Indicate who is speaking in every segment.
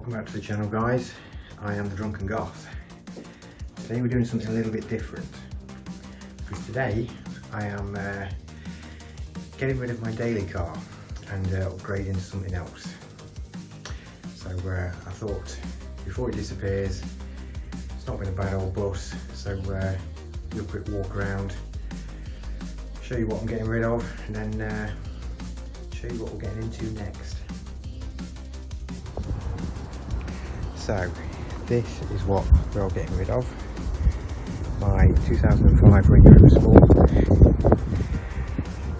Speaker 1: Welcome back to the channel, guys. I am the Drunken Goth. Today we're doing something a little bit different, because today I am getting rid of my daily car and upgrading to something else. So I thought before it disappears, it's not been a bad old bus, so do a quick walk around, show you what I'm getting rid of, and then show you what we're getting into next. So this is what we're all getting rid of. My 2005 Range Rover Sport,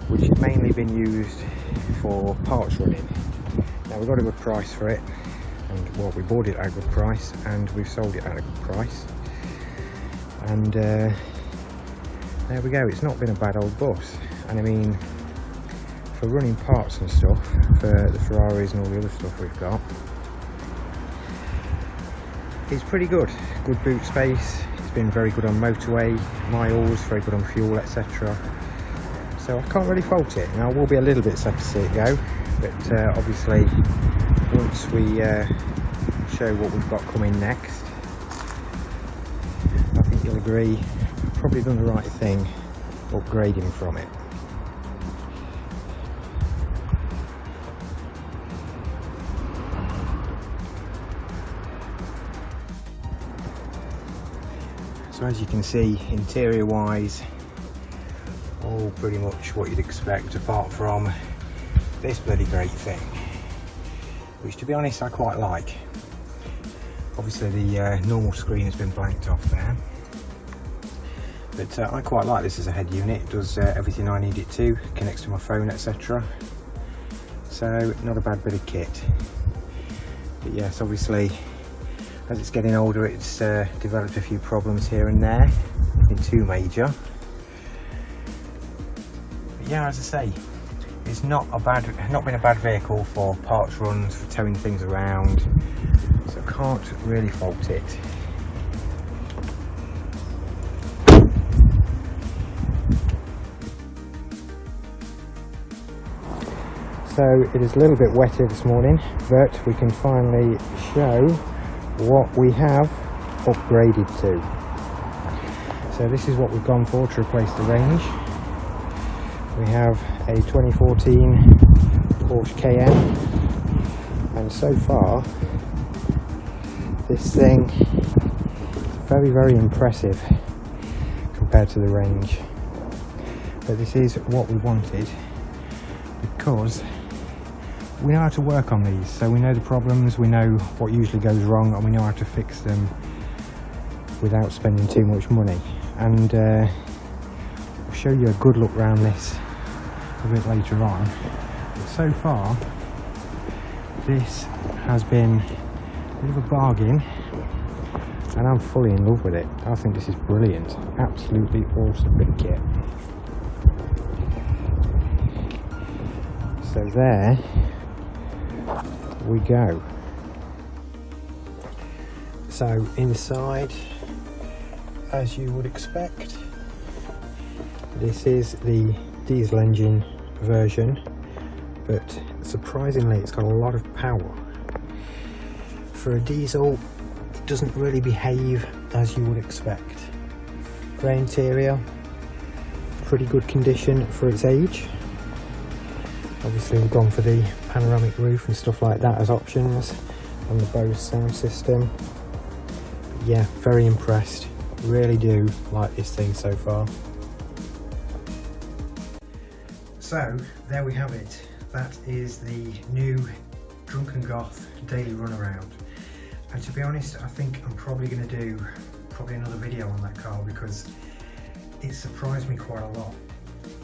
Speaker 1: which has mainly been used for parts running. Now we got a good price for it, and well, we bought it at a good price and we've sold it at a good price. And there we go, it's not been a bad old bus. And I mean, for running parts and stuff, for the Ferraris and all the other stuff we've got, it's pretty good. Good boot space, it's been very good on motorway miles, very good on fuel, etc. So I can't really fault it. Now I will be a little bit sad to see it go, but obviously once we show what we've got coming next, I think you'll agree I've probably done the right thing upgrading from it. So as you can see, interior wise, all pretty much what you'd expect, apart from this bloody great thing, which to be honest I quite like. Obviously the normal screen has been blanked off there, but I quite like this as a head unit. It does everything I need it to, connects to my phone, etc. So not a bad bit of kit. But yes, obviously as it's getting older, it's developed a few problems here and there, nothing too major. But yeah, as I say, it's not been a bad vehicle for parts runs, for towing things around, so I can't really fault it. So it is a little bit wetter this morning, but we can finally show what we have upgraded to. So this is what we've gone for to replace the range. We have a 2014 Porsche Cayenne, and so far this thing is very impressive compared to the range. But this is what we wanted, because we know how to work on these, so we know the problems, we know what usually goes wrong, and we know how to fix them without spending too much money. And I'll show you a good look around this a bit later on. But so far this has been a bit of a bargain, and I'm fully in love with it. I think this is brilliant, absolutely awesome bit of kit. So there we go. So inside, as you would expect, this is the diesel engine version, but surprisingly it's got a lot of power. For a diesel, it doesn't really behave as you would expect. Grey interior, pretty good condition for its age. Obviously we've gone for the panoramic roof and stuff like that as options, and the Bose sound system. But yeah, very impressed. Really do like this thing so far. So there we have it. That is the new Drunken Goth daily runaround. And to be honest, I think I'm probably going to do another video on that car, because it surprised me quite a lot.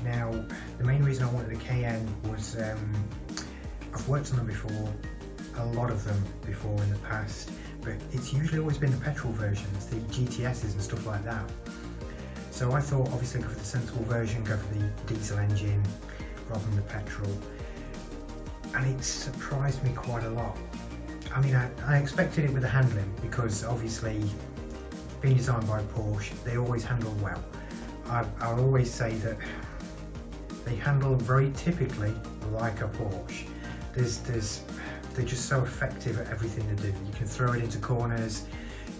Speaker 1: Now, the main reason I wanted the Cayenne was I've worked on them before, a lot of them before in the past, but it's usually always been the petrol versions, the GTSs and stuff like that. So I thought obviously go for the sensible version, go for the diesel engine rather than the petrol, and it surprised me quite a lot. I mean, I expected it with the handling, because obviously being designed by Porsche, they always handle well. I'll always say that they handle very typically like a Porsche. There's they're just so effective at everything they do. You can throw it into corners,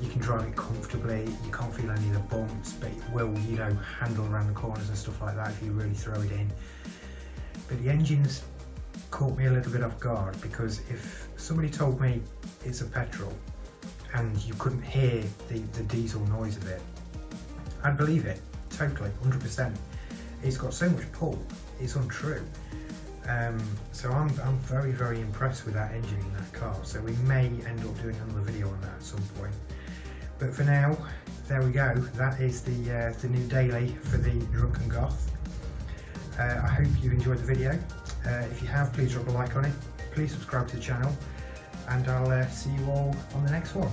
Speaker 1: you can drive it comfortably, you can't feel any of the bumps, but it will, you know, handle around the corners and stuff like that if you really throw it in. But the engine's caught me a little bit off guard, because if somebody told me it's a petrol and you couldn't hear the diesel noise of it, I'd believe it, totally, 100%. It's got so much pull, it's untrue. So I'm very, very impressed with that engine in that car, so we may end up doing another video on that at some point. But for now, there we go, that is the new daily for the Drunken Goth. I hope you enjoyed the video. If you have, please drop a like on it, please subscribe to the channel, and I'll see you all on the next one.